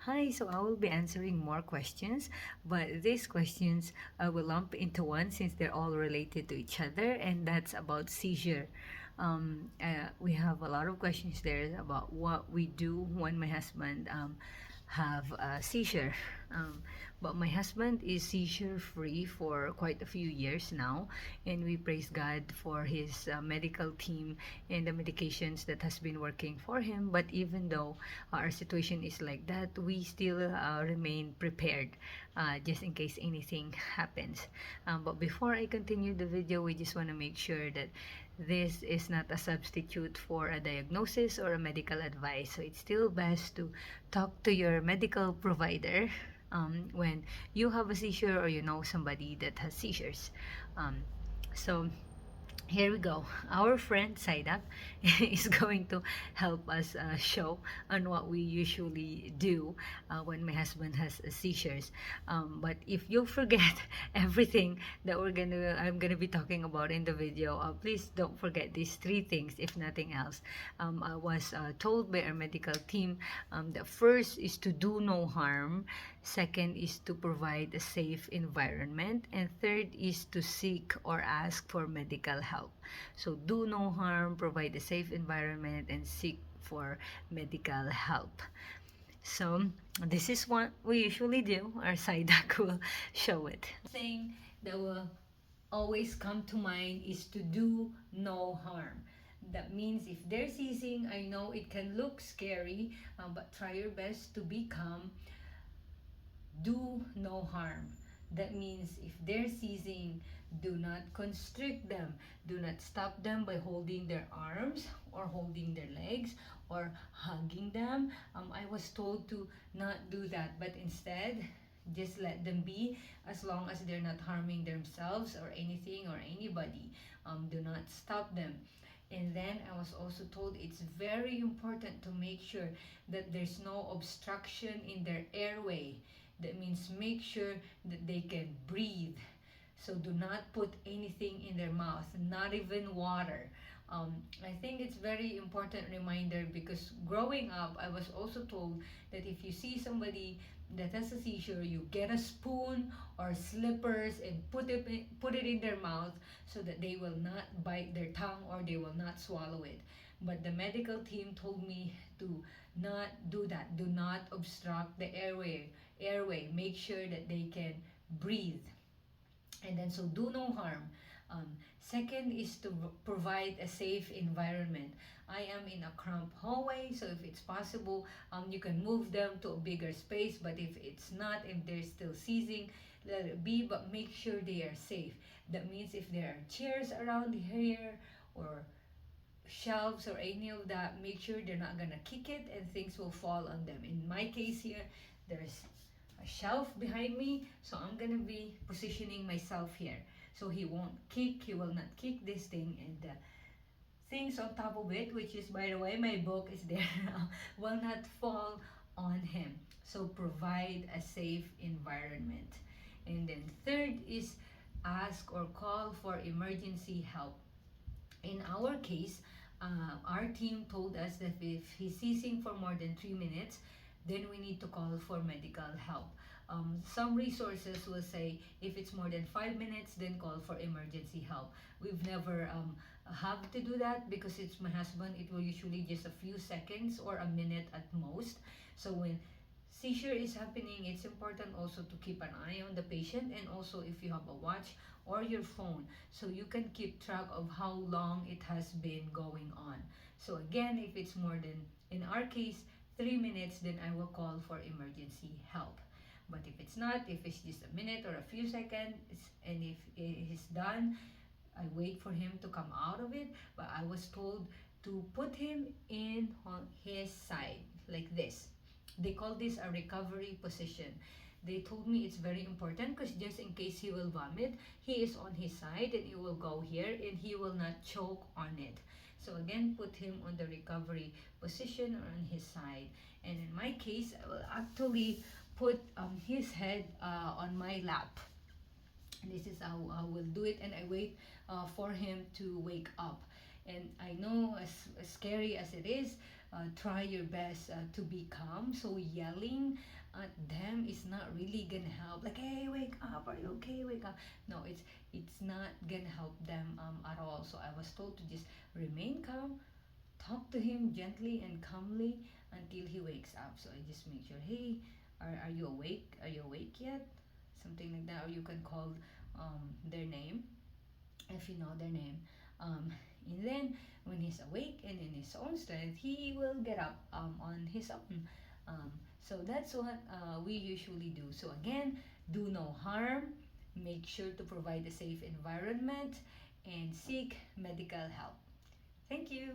Hi, so I will be answering more questions, but these questions I will lump into one since they're all related to each other, and that's about seizure. We have a lot of questions there about what we do when my husband have a seizure. But my husband is seizure free for quite a few years now, and we praise God for his medical team and the medications that has been working for him. But even though our situation is like that, we still remain prepared just in case anything happens. But before I continue the video, we just want to make sure that this is not a substitute for a diagnosis or a medical advice. So it's still best to talk to your medical provider when you have a seizure or you know somebody that has seizures. So here we go. Our friend Saidak is going to help us show on what we usually do when my husband has seizures. But if you forget everything that I'm gonna be talking about in the video, please don't forget these three things, if nothing else. I was told by our medical team that first is to do no harm, second is to provide a safe environment, and third is to seek or ask for medical help. So do no harm, provide a safe environment, and seek for medical help. So this is what we usually do. Our Sidak will show it. Thing that will always come to mind is to do no harm. That means if they're seizing, I know it can look scary, but try your best to be calm. Do no harm. That means if they're seizing, do not constrict them. Do not stop them by holding their arms or holding their legs or hugging them. I was told to not do that, but instead, just let them be as long as they're not harming themselves or anything or anybody. Do not stop them. And then I was also told it's very important to make sure that there's no obstruction in their airway. That means make sure that they can breathe. So do not put anything in their mouth, not even water. I think it's very important reminder because growing up, I was also told that if you see somebody that has a seizure, you get a spoon or slippers and put it in their mouth so that they will not bite their tongue or they will not swallow it. But the medical team told me to not do that. Do not obstruct the airway. Make sure that they can breathe. And then so do no harm. Second is to provide a safe environment. I am in a cramped hallway, so if it's possible, you can move them to a bigger space. But if it's not, if they're still seizing, let it be, but make sure they are safe. That means if there are chairs around here or shelves or any of that, make sure they're not gonna kick it and things will fall on them. In my case here, there's a shelf behind me, so I'm gonna be positioning myself here so he won't kick, he will not kick this thing, and the things on top of it, which is by the way my book is there now, will not fall on him. So provide a safe environment. And then third is ask or call for emergency help. In our case, our team told us that if he's seizing for more than 3 minutes, then we need to call for medical help. Some resources will say if it's more than 5 minutes, then call for emergency help. We've never have to do that because it's my husband. It will usually just a few seconds or a minute at most. So when seizure is happening, it's important also to keep an eye on the patient, and also if you have a watch or your phone so you can keep track of how long it has been going on. So again, if it's more than, in our case, 3 minutes, then I will call for emergency help. But if it's not, if it's just a minute or a few seconds, and if it is done, I wait for him to come out of it. But I was told to put him in on his side like this. They call this a recovery position. They told me it's very important because just in case he will vomit, he is on his side and it will go here and he will not choke on it. So again, put him on the recovery position or on his side. And in my case, I will actually put his head on my lap. And this is how I will do it, and I wait for him to wake up. And I know as scary as it is, try your best to be calm. So yelling at them is not really gonna help. Like, hey, wake up! Are you okay? Wake up! No, it's not gonna help them at all. So I was told to just remain calm, talk to him gently and calmly until he wakes up. So I just make sure, hey, are you awake? Are you awake yet? Something like that. Or you can call their name if you know their name. Um, and then when he's awake and in his own strength, he will get up on his own. So that's what we usually do. So again, do no harm, make sure to provide a safe environment, and seek medical help. Thank you.